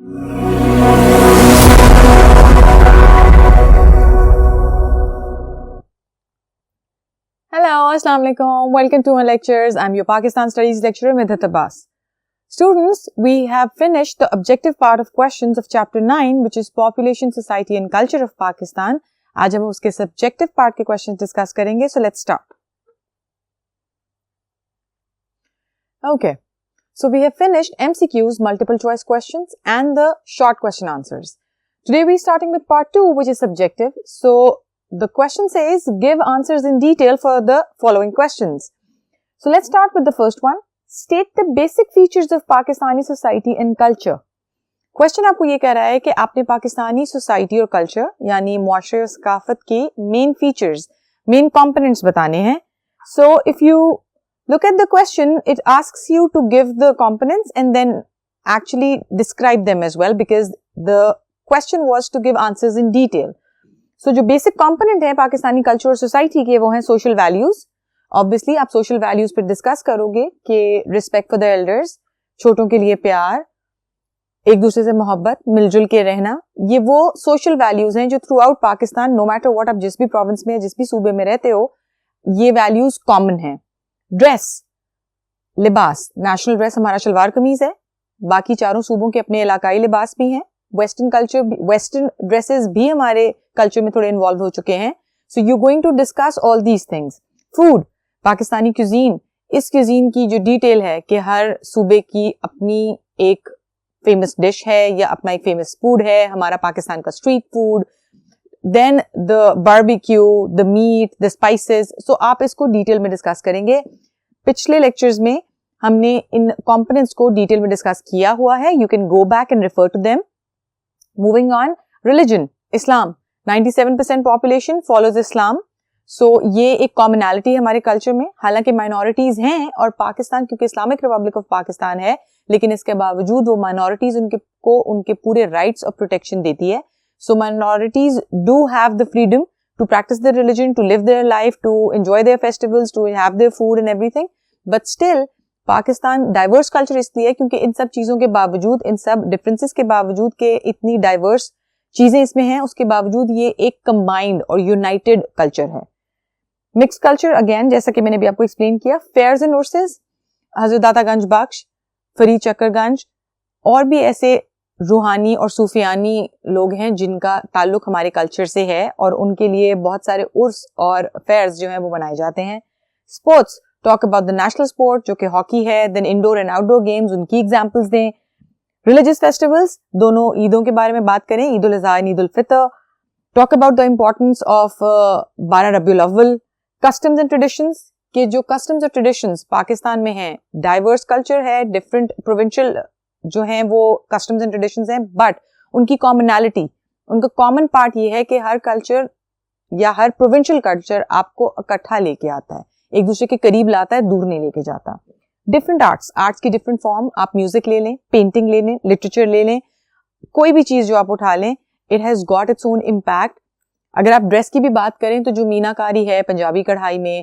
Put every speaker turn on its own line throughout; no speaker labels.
Hello, Assalamu alaikum. Welcome to my lectures. I'm your Pakistan Studies lecturer, Midhat Abbas. Students, we have finished the objective part of questions of chapter 9, which is Population, Society and Culture of Pakistan. آج ہم اس کے subjective part کے questions discuss کریں گے. So let's start. Okay. So we have finished MCQs, multiple choice questions, and the short question answers. Today we're starting with part 2, which is subjective. So the question says, give answers in detail for the following questions. So let's start with the first one. State the basic features of Pakistani society and culture. Question آپ کو یہ کہہ رہا ہے کہ آپ نے Pakistani society اور کلچر یعنی معاشرے اور ثقافت کی مین فیچرز, مین کمپوننٹس بتانے ہیں. So if you look at the question, it asks you to give the components and then actually describe them as well, because the question was to give answers in detail. So جو basic component ہے Pakistani culture اور society کے وہ ہیں social values. Obviously آپ social values پہ discuss کرو گے کہ ریسپیکٹ فار دا ایلڈرز, چھوٹوں کے لیے پیار, ایک دوسرے سے محبت, مل جل کے رہنا. یہ وہ سوشل ویلیوز ہیں جو through out Pakistan, know matter what آپ جس بھی پروونس میں جس بھی صوبے میں رہتے ہو, یہ ویلیوز کامن ہیں. ڈریس, لباس, نیشنل ڈریس ہمارا شلوار قمیض ہے, باقی چاروں صوبوں کے اپنے علاقائی لباس بھی ہیں. ویسٹرن کلچر, ویسٹرن ڈریسز بھی ہمارے کلچر میں تھوڑے انوالو ہو چکے ہیں. So you going to discuss all these things. Food, Pakistani cuisine, اس کیوزین کی جو ڈیٹیل ہے کہ ہر صوبے کی اپنی ایک فیمس ڈش ہے یا اپنا ایک فیمس فوڈ ہے. ہمارا پاکستان کا street food, then the barbecue, the meat, the spices. سو آپ اس کو ڈیٹیل میں ڈسکس کریں گے. پچھلے لیکچرز میں ہم نے ان کمپوننٹس کو ڈیٹیل میں ڈسکس کیا ہوا ہے. You can go back and refer to them. Moving on, religion, Islam. 97% population follows Islam. So یہ ایک کامنالٹی ہے ہمارے کلچر میں. حالانکہ مائنورٹیز ہیں اور پاکستان کیونکہ اسلامک ریپبلک آف پاکستان ہے, لیکن اس کے باوجود وہ مائنورٹیز ان کے پورے رائٹس اور پروٹیکشن دیتی ہے. So minorities do have the freedom to practise their religion, to live their life, to enjoy their festivals, to have their food and everything. But still Pakistan diverse culture اس لیے کیونکہ ان سب چیزوں کے باوجود, ان سب differences کے باوجود کہ اتنی ڈائیورس چیزیں اس میں ہیں, اس کے باوجود یہ ایک کمبائنڈ اور یونائٹڈ کلچر ہے. مکس کلچر, اگین جیسا کہ میں نے بھی آپ کو ایکسپلین کیا, فیئرز اینڈ عرسز, حضرت داتا گنج بخش, فرید چکر گنج, اور بھی ایسے روحانی اور صوفیانی لوگ ہیں جن کا تعلق ہمارے کلچر سے ہے, اور ان کے لیے بہت سارے عرس اور فیئرز جو ہیں وہ منائے جاتے ہیں. Sports, talk about the national sport جو کہ ہاکی ہے, then indoor and outdoor games, ان کی ایگزامپلس دیں. ریلیجیس فیسٹیولس, دونوں عیدوں کے بارے میں بات کریں, Eid al-Adha, Eid al-Fitr. Talk about the importance of 12 Rabi ul-Awwal. Customs and traditions, کہ جو کسٹمز اور ٹریڈیشنز پاکستان میں ہیں, ڈائیورس کلچر ہے, ڈفرینٹ پروونشل جو ہیں وہ کسٹمز اینڈ ٹریڈیشنز ہیں, بٹ ان کی کامنالٹی, ان کا کامن پارٹ یہ ہے کہ ہر کلچر یا ہر پروونشل کلچر آپ کو اکٹھا لے کے آتا ہے, ایک دوسرے کے قریب لاتا ہے, دور نہیں لے کے جاتا. ڈفرینٹ آرٹس, آرٹس کی ڈفرینٹ فارم, آپ میوزک لے لیں, پینٹنگ لے لیں, لٹریچر لے لیں, کوئی بھی چیز جو آپ اٹھا لیں, it has got its own impact. اگر آپ ڈریس کی بھی بات کریں تو جو مینا کاری ہے پنجابی کڑھائی میں,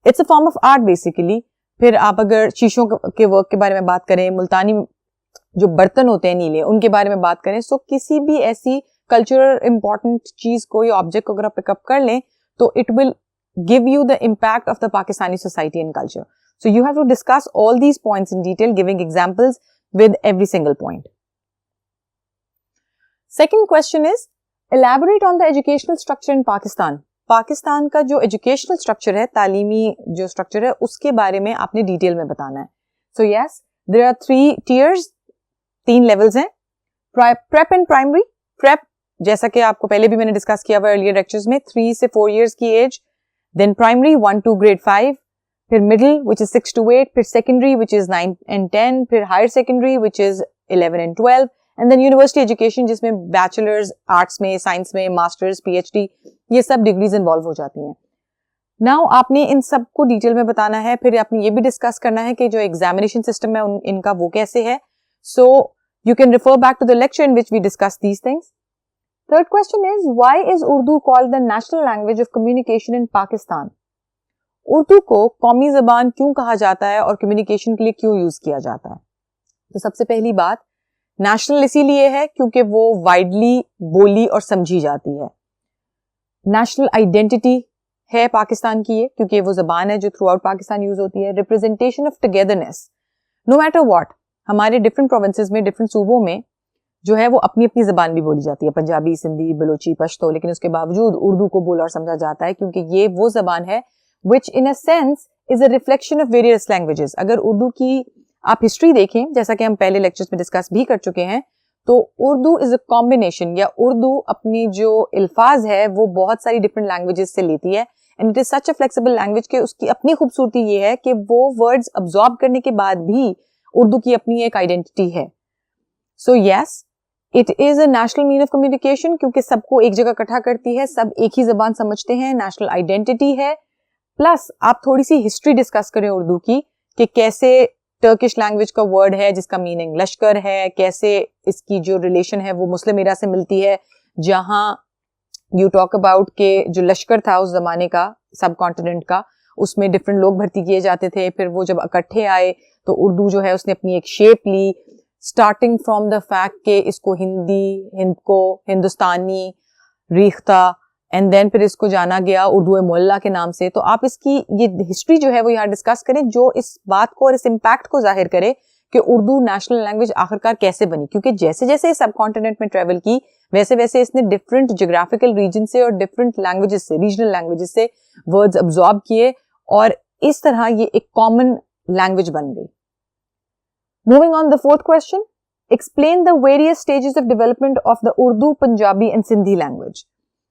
it's a form of art basically. پھر آپ اگر شیشوں کے ورک کے بارے میں بات کریں, ملتانی جو برتن ہوتے ہیں نیلے, ان کے بارے میں بات کریں, سو کسی بھی ایسی کلچرل امپورٹنٹ چیز کو یا آبجیکٹ کو اگر آپ پک اپ کر لیں تو it will give you the impact of the Pakistani society and culture. So you have to discuss all these points in detail, giving examples with every single point. Second question is, elaborate on the educational structure in Pakistan. Pakistan کا جو educational structure ہے, تعلیمی جو structure ہے, اس کے بارے میں آپ نے ڈیٹیل میں بتانا ہے. So yes, there are 3 tiers, 3 levels ہیں. Prep and primary. پریپ جیسا کہ آپ کو پہلے بھی میں نے ڈسکس کیا ہوا ارلیئر لیکچرز میں, 3 سے 4 ایئرس کی age. Then primary 1 to grade 5, پھر مڈل which is 6 to 8, پھر سیکنڈری which is 9 and 10, پھر higher secondary which is 11 and 12, and then university education جس میں بیچلرز آرٹس میں, سائنس میں, ماسٹرز, پی ایچ ڈی, یہ سب ڈگریز انوالو ہو جاتی ہیں. ناؤ آپ نے ان سب کو ڈیٹیل میں بتانا ہے. پھر آپ نے یہ بھی ڈسکس کرنا ہے کہ جو ایگزامینیشن سسٹم ہے ان کا وہ کیسے ہے. So you can refer back to the lecture in which we discuss these things. Third question is, why is Urdu called the national language of communication in Pakistan? Urdu کو قومی زبان کیوں کہا جاتا ہے اور کمیونیکیشن کے لیے کیوں یوز کیا جاتا ہے؟ تو سب سے پہلی بات نیشنل اسی لیے ہے کیونکہ وہ وائڈلی بولی اور سمجھی جاتی ہے. نیشنل آئیڈینٹی ہے پاکستان کی یہ کیونکہ وہ زبان ہے جو تھرو آؤٹ پاکستان یوز ہوتی ہے. Representation of togetherness, know matter what, ہمارے ڈفرنٹ پروونسز میں, ڈفرنٹ صوبوں میں جو ہے وہ اپنی اپنی زبان بھی بولی جاتی ہے, پنجابی, سندھی, بلوچی, پشتو, لیکن اس کے باوجود اردو کو بولا اور سمجھا جاتا ہے کیونکہ یہ وہ زبان ہے which in a sense is a reflection of various languages. اگر اردو کی آپ ہسٹری دیکھیں, جیسا کہ ہم پہلے لیکچرز میں ڈسکس بھی کر چکے ہیں, تو اردو از اے کمبینیشن, یا اردو اپنی جو الفاظ ہے وہ بہت ساری ڈفرنٹ لینگویجز سے لیتی ہے, and it is such a flexible language کہ اس کی اپنی خوبصورتی یہ ہے کہ وہ ورڈز ابزارب کرنے کے بعد بھی اردو کی اپنی ایک آئیڈینٹی ہے. So yes, it is a national mean of communication کیونکہ سب کو ایک جگہ اکٹھا کرتی ہے, سب ایک ہی زبان سمجھتے ہیں, نیشنل آئیڈینٹی ہے. پلس آپ تھوڑی سی ہسٹری ڈسکس کریں اردو کی کہ کیسے ٹرکش لینگویج کا ورڈ ہے جس کا میننگ لشکر ہے, کیسے اس کی جو ریلیشن ہے وہ مسلم ایرا سے ملتی ہے, جہاں یو ٹاک اباؤٹ کہ جو لشکر تھا اس زمانے کا سب کانٹیننٹ کا, اس میں ڈفرنٹ لوگ بھرتی کیے جاتے تھے. پھر وہ جب اکٹھے آئے تو اردو جو ہے اس نے اپنی ایک شیپ لی, اسٹارٹنگ فرام دا فیکٹ کہ اس کو ہندی, ہند کو ہندوستانی, ریختہ, اینڈ دین پھر اس کو جانا گیا اردو معلیٰ کے نام سے. تو آپ اس کی یہ ہسٹری جو ہے وہ یہاں ڈسکس کریں جو اس بات کو اور اس امپیکٹ کو ظاہر کرے کہ اردو نیشنل لینگویج آخرکار کیسے بنی, کیونکہ جیسے جیسے سب کانٹیننٹ میں ٹریول کی ویسے ویسے اس نے ڈفرنٹ جغرافیکل ریجن سے اور ڈفرنٹ لینگویجز سے, ریجنل لینگویجز سے ورڈز ابزارب کیے اور اس طرح یہ ایک کامن لینگویج بن گئی. Moving on the fourth question, explain the various stages of development of the Urdu, Punjabi and Sindhi language.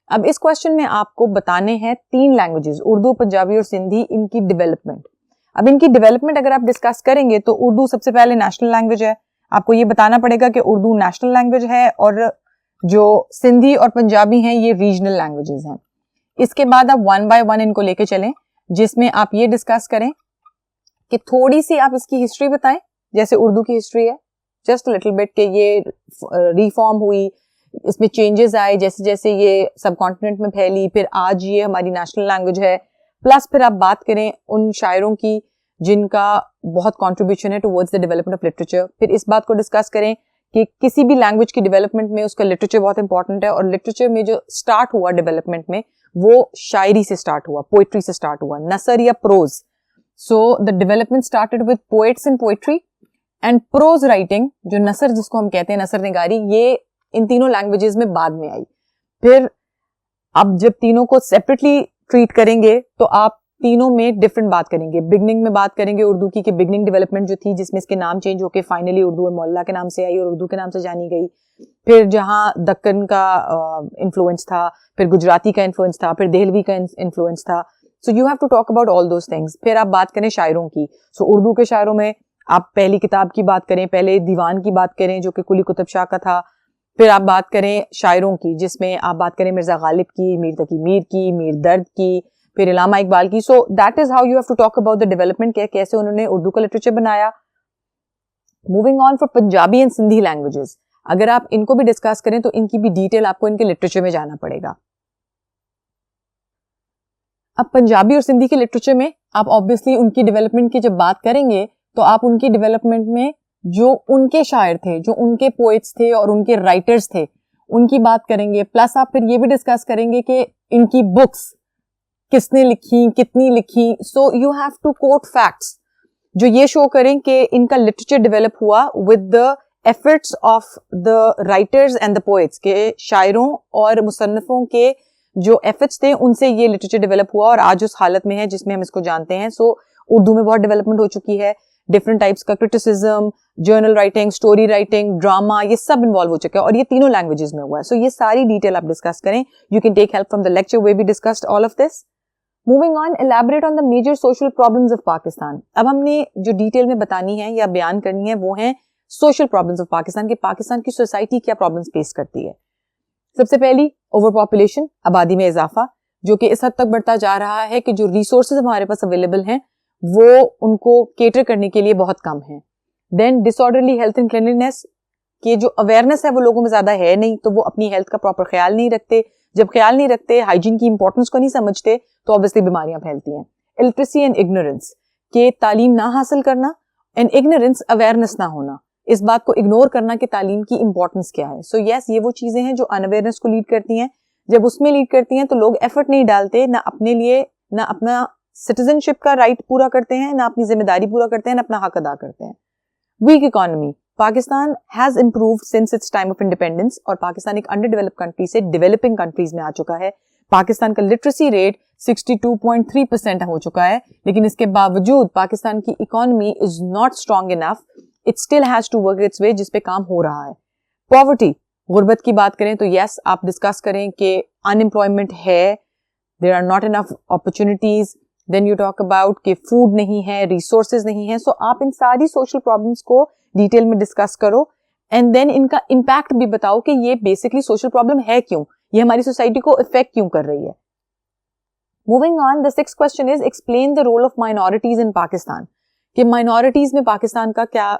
اب اس کوسچن میں آپ کو بتانے ہیں 3 لینگویجز, اردو, پنجابی اور سندھی, ان کی ڈیولپمنٹ. اب ان کی ڈیولپمنٹ اگر آپ ڈسکس کریں گے تو اردو سب سے پہلے نیشنل لینگویج ہے, آپ کو یہ بتانا پڑے گا کہ اردو نیشنل لینگویج ہے اور جو سندھی اور پنجابی ہیں یہ ریجنل لینگویجز ہیں. اس کے بعد آپ 1 by 1 ان کو لے کے چلیں, جس میں آپ یہ ڈسکس کریں کہ تھوڑی سی آپ اس کی ہسٹری بتائیں, جیسے اردو کی ہسٹری ہے جسٹ لٹل بٹ کہ یہ ریفارم ہوئی, اس میں چینجز آئے جیسے جیسے یہ سب کانٹیننٹ میں پھیلی, پھر آج یہ ہماری نیشنل لینگویج ہے. پلس پھر آپ بات کریں ان شاعروں کی جن کا بہت کنٹریبیوشن ہے towards the development of literature. پھر اس بات کو ڈسکس کریں کہ کسی بھی لینگویج کی ڈیولپمنٹ میں اس کا لٹریچر بہت امپورٹنٹ ہے, اور لٹریچر میں جو اسٹارٹ ہوا ڈیولپمنٹ میں وہ شاعری سے اسٹارٹ ہوا, پوئٹری سے اسٹارٹ ہوا, نثر یا prose. So the development started with poets in poetry and prose writing, جو نثر جس کو ہم کہتے ہیں, نثر نگاری, یہ ان تینوں لینگویجز میں بعد میں آئی. پھر اب جب تینوں کو سیپریٹلی ٹریٹ کریں گے تو آپ تینوں میں ڈفرنٹ بات کریں گے. بگننگ میں بات کریں گے اردو کی کہ بگننگ ڈیولپمنٹ جو تھی جس میں اس کے نام چینج ہو کے فائنلی اردو معلیٰ کے نام سے آئی اور اردو کے نام سے جانی گئی. پھر جہاں دکن کا انفلوئنس تھا, پھر گجراتی کا انفلوئنس تھا, پھر دہلوی کا انفلوئنس تھا. So you have to talk about all those things. پھر آپ بات کریں شاعروں کی. سو اردو کے شاعروں میں آپ پہلی کتاب کی بات کریں, پہلے دیوان کی بات کریں جو کہ قلی قطب شاہ کا تھا. پھر آپ بات کریں شاعروں کی جس میں آپ بات کریں مرزا غالب کی, میر تقی میر کی, میر درد کی, پھر علامہ اقبال کی. So that is how you have to talk about the development, کیسے انہوں نے اردو کا لٹریچر بنایا. Moving on for Punjabi and Sindhi languages, اگر آپ ان کو بھی ڈسکس کریں تو ان کی بھی ڈیٹیل آپ کو ان کے لٹریچر میں جانا پڑے گا. اب پنجابی اور سندھی کے لٹریچر میں آپ آبویسلی ان کی ڈیولپمنٹ کی جب بات کریں گے تو آپ ان کی ڈیولپمنٹ میں جو ان کے شاعر تھے, جو ان کے پوئٹس تھے اور ان کے رائٹرز تھے, ان کی بات کریں گے. پلس آپ پھر یہ بھی ڈسکس کریں گے کہ ان کی بکس کس نے لکھی, کتنی لکھی. So you have to quote facts جو یہ شو کریں کہ ان کا لٹریچر ڈیولپ ہوا with the efforts of the writers and the poets, کہ شاعروں اور مصنفوں کے جو ایفرٹس تھے ان سے یہ لٹریچر ڈیولپ ہوا اور آج اس حالت میں ہے جس میں ہم اس کو جانتے ہیں. سو اردو میں بہت ڈیولپمنٹ ہو چکی ہے, ڈفرنٹ ٹائپس کا criticism, journal writing, story writing, drama, یہ سب انوالو ہو چکا ہے اور یہ تینوں لینگویجز میں ہوا ہے. سو یہ ساری ڈیٹیل آپ ڈسکس کریں. You can take help from the lecture where we discussed all of this. Moving on, elaborate on the major social problems of Pakistan. اب ہم نے جو ڈیٹیل میں بتانی ہے یا بیان کرنی ہے وہ ہیں سوشل پرابلمز آف پاکستان, کہ پاکستان کی سوسائٹی کیا پرابلمز فیس کرتی ہے. سب سے پہلی اوور پاپولیشن, آبادی میں اضافہ, جو کہ اس حد تک بڑھتا جا رہا ہے کہ جو ریسورسز ہمارے پاس اویلیبل ہیں وہ ان کو کیٹر کرنے کے لیے بہت کم ہیں. دین ڈس آرڈرلی ہیلتھ اینڈ کلینلینس, کہ جو اویئرنیس ہے وہ لوگوں میں زیادہ ہے نہیں, تو وہ اپنی ہیلتھ کا پراپر خیال نہیں رکھتے. جب خیال نہیں رکھتے, ہائیجین کی امپورٹنس کو نہیں سمجھتے, تو obviously بیماریاں پھیلتی ہیں. الٹریسی اینڈ اگنورینس, کہ تعلیم نہ حاصل کرنا, اینڈ اگنورینس اویئرنیس نہ ہونا. اس بات کو اگنور کرنا کہ تعلیم کی امپورٹنس کیا ہے. سو یس, یہ وہ چیزیں ہیں جو انویئرنیس کو لیڈ کرتی ہیں. جب اس میں لیڈ کرتی ہیں تو لوگ ایفرٹ نہیں ڈالتے, نہ اپنے لیے, نہ اپنا سٹیزن شپ کا رائٹ پورا کرتے ہیں, نہ اپنی ذمہ داری پورا کرتے ہیں, نہ اپنا حق ادا کرتے ہیں. Weak economy. Pakistan has improved since its time of independence, اور پاکستان ایک انڈر ڈیولپ کنٹری سے ڈیولپنگ کنٹریز میں آ چکا ہے. پاکستان کا لٹریسی ریٹ 62.3% ہو چکا ہے, لیکن اس کے باوجود پاکستان کی economy is not strong enough. It still has to work its way, جس پہ کام ہو رہا ہے. پاورٹی, غربت کی بات کریں تو یس, آپ ڈسکس کریں کہ ان امپلائمنٹ ہے, there are not enough opportunities. Then you talk about کہ فوڈ نہیں ہے, ریسورسز نہیں ہے. سو آپ ان ساری سوشل پرابلمس کو ڈیٹیل میں ڈسکس کرو, اینڈ دین ان کا امپیکٹ بھی بتاؤ کہ یہ بیسکلی سوشل پرابلم ہے کیوں, یہ ہماری سوسائٹی کو افیکٹ کیوں کر رہی ہے. Moving on, the six question is explain the role of minorities in Pakistan. کہ مائنورٹیز میں پاکستان کا کیا,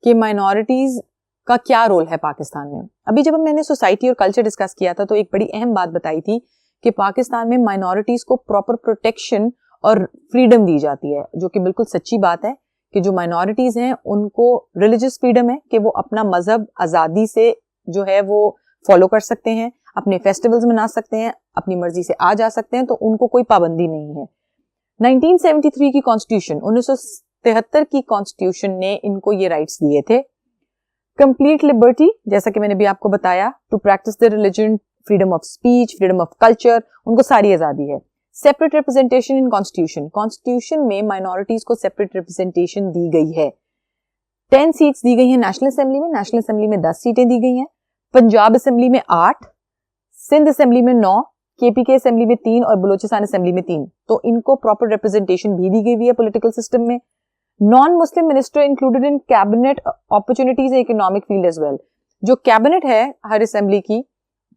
کہ مائنورٹیز کا کیا رول ہے پاکستان میں. ابھی جب میں نے سوسائٹی اور کلچر ڈسکس کیا تھا تو ایک بڑی اہم بات بتائی تھی کہ پاکستان میں مائنورٹیز کو پراپر پروٹیکشن اور فریڈم دی جاتی ہے, جو کہ بالکل سچی بات ہے کہ جو مائنورٹیز ہیں ان کو ریلیجس فریڈم ہے کہ وہ اپنا مذہب آزادی سے جو ہے وہ فالو کر سکتے ہیں, اپنے فیسٹیولز منا سکتے ہیں, اپنی مرضی سے آ جا سکتے ہیں, تو ان کو کوئی پابندی نہیں ہے. 1973 کی کانسٹیٹیوشن, 1973 کی کانسٹیٹیوشن نے ان کو یہ رائٹس دیے تھے. کمپلیٹ لبرٹی, جیسا کہ میں نے بھی آپ کو بتایا, to practise the religion, freedom of speech, freedom of culture, ان کو ساری آزادی ہے. Separate representation in constitution, constitution میں مائنورٹیز کو سیپریٹ ریپرزینٹیشن دی گئی ہے. 10 سیٹس دی گئی ہیں نیشنل اسمبلی میں, نیشنل اسمبلی میں 10 سیٹیں دی گئی ہیں, پنجاب اسمبلی میں 8, سندھ اسمبلی میں 9, کے پی کے اسمبلی میں 3 اور بلوچستان اسمبلی میں 3. تو ان کو پراپر ریپرزینٹیشن بھی دی گئی ہوئی ہے پولیٹیکل سسٹم میں. Non Muslim minister included in cabinet opportunities economic field as well. جو کیبنٹ ہے ہر اسمبلی کی,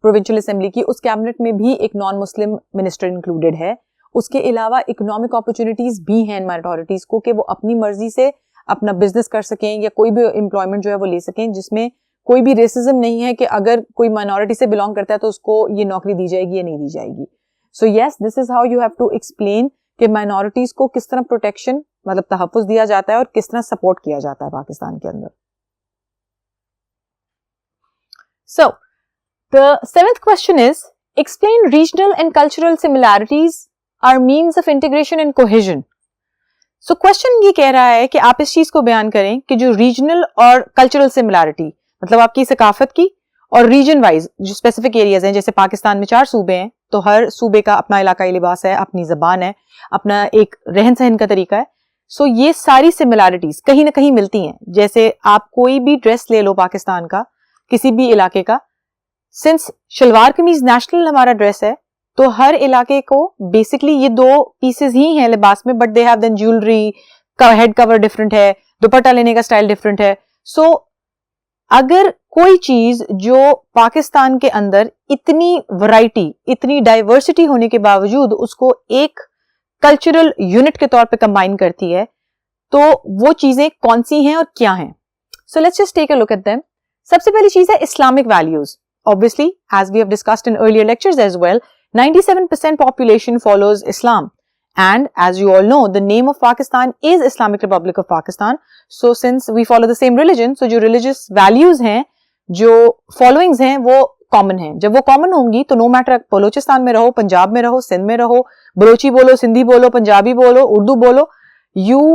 پروونشل اسمبلی کی, اس کیبنٹ میں بھی ایک نان مسلم منسٹر انکلوڈیڈ ہے. اس کے علاوہ اکنامک اپرچونیٹیز بھی ہیں مائنورٹیز کو کہ وہ اپنی مرضی سے اپنا بزنس کر سکیں یا کوئی بھی امپلائمنٹ جو ہے وہ لے سکیں, جس میں کوئی بھی ریسزم نہیں ہے کہ اگر کوئی مائنورٹی سے بلانگ کرتا ہے تو اس کو یہ نوکری دی جائے گی یا نہیں دی جائے گی. So yes, this is how you have to explain کہ مائنورٹیز کو کس طرح پروٹیکشن مطلب تحفظ دیا جاتا ہے اور کس طرح سپورٹ کیا جاتا ہے پاکستان کے اندر. سو the seventh question is explain regional and cultural similarities are means of integration and cohesion. So question یہ کہہ رہا ہے کہ آپ اس چیز کو بیان کریں کہ جو ریجنل اور کلچرل سملارٹی مطلب آپ کی ثقافت کی اور ریجن وائز جو اسپیسیفک ایریاز ہیں, جیسے پاکستان میں 4 صوبے ہیں تو ہر صوبے کا اپنا علاقائی لباس ہے, اپنی زبان ہے, اپنا ایک رہن سہن کا طریقہ ہے. سو یہ ساری سملارٹیز کہیں نہ کہیں ملتی ہیں. جیسے آپ کوئی بھی ڈریس لے لو پاکستان کا, کسی بھی علاقے کا, سنس شلوار قمیض نیشنل ہمارا ڈریس ہے تو ہر علاقے کو بیسکلی یہ 2 پیسز ہی ہیں لباس میں, but they have then jewellery کا ہیڈ کور ڈفرنٹ ہے, دوپٹہ لینے کا اسٹائل ڈفرنٹ ہے. سو اگر کوئی چیز جو پاکستان کے اندر اتنی ورائٹی, اتنی ڈائیورسٹی ہونے کے باوجود اس کو ایک کلچرل یونٹ کے طور پہ کمبائن کرتی ہے, تو وہ چیزیں کون سی ہیں اور کیا ہیں. So let's just take a look at them. سب سے پہلی چیز ہے Islamic values. Obviously, as we have discussed in earlier lectures as well, 97% population follows Islam. And as you all know, the name of Pakistan is Islamic Republic of Pakistan. So since we follow the same religion, so جو religious values ہیں, جو followings ہیں, وہ common ہیں. جب وہ common ہوں گی تو no matter بلوچستان میں رہو, پنجاب میں رہو, سندھ میں رہو, بلوچی بولو, سندھی بولو, پنجابی بولو, اردو بولو, you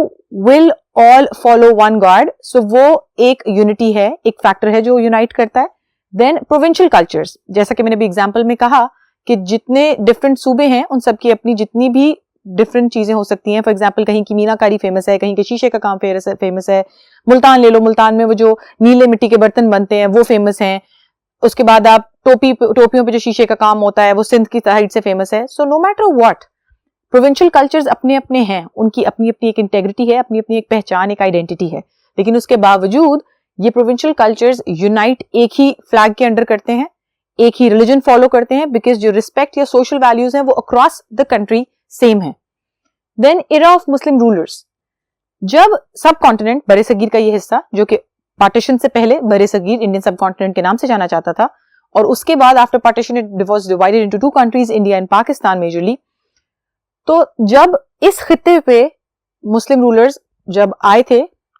will all follow one God. So وہ ایک unity ہے, ایک factor ہے جو unite کرتا ہے. دین پروونشل کلچرز, جیسا کہ میں نے بھی ایگزامپل میں کہا کہ جتنے ڈفرینٹ صوبے ہیں ان سب کی اپنی جتنی بھی ڈفرینٹ چیزیں ہو سکتی ہیں. فار ایگزامپل کہیں کی مینا کاری فیمس ہے, کہیں کے شیشے کا کام فیمس ہے. ملتان لے لو, ملتان میں وہ جو نیلے مٹی کے برتن بنتے ہیں وہ فیمس ہیں. اس کے بعد آپ ٹوپیوں پہ جو شیشے کا کام ہوتا ہے وہ سندھ کی سائڈ سے فیمس ہے. So no matter what, provincial cultures اپنے اپنے ہیں, ان کی اپنی اپنی ایک انٹیگریٹی ہے, اپنی اپنی ایک پہچان, ایک آئیڈینٹی ہے. لیکن اس کے باوجود یہ پروونشل کلچرز یونائٹ ایک ہی فلیگ کے انڈر کرتے ہیں, ایک ہی ریلیجن فالو کرتے ہیں, بیکاز جو ریسپیکٹ یا سوشل ویلیوز ہیں وہ اکراس دا کنٹری سیم ہیں. دین ایرا آف مسلم رولرز. جب سب کانٹیننٹ برے صغیر کا یہ حصہ جو کہ پارٹیشن سے پہلے برے صغیر انڈین سب کانٹیننٹ کے نام سے جانا جاتا تھا, اور اس کے بعد after partition it was divided into 2 countries, India and Pakistan majorly. تو جب اس خطے پہ مسلم رولرز جب آئے تھے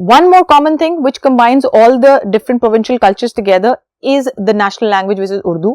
one more common thing which combines all the different provincial cultures together is the national language which is Urdu.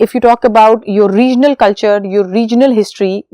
if you talk about your regional culture, your regional history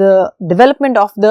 the development of the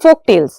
folk tales.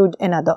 to another.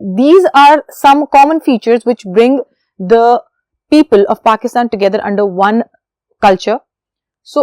these are some common features which bring the people of Pakistan together under one culture. So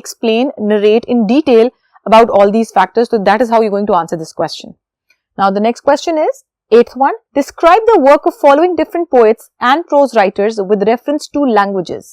explain, narrate in detail about all these factors. So that is how you're going to answer this question. Now the next question is 8th one. Describe the work of following different poets and prose writers with reference to languages.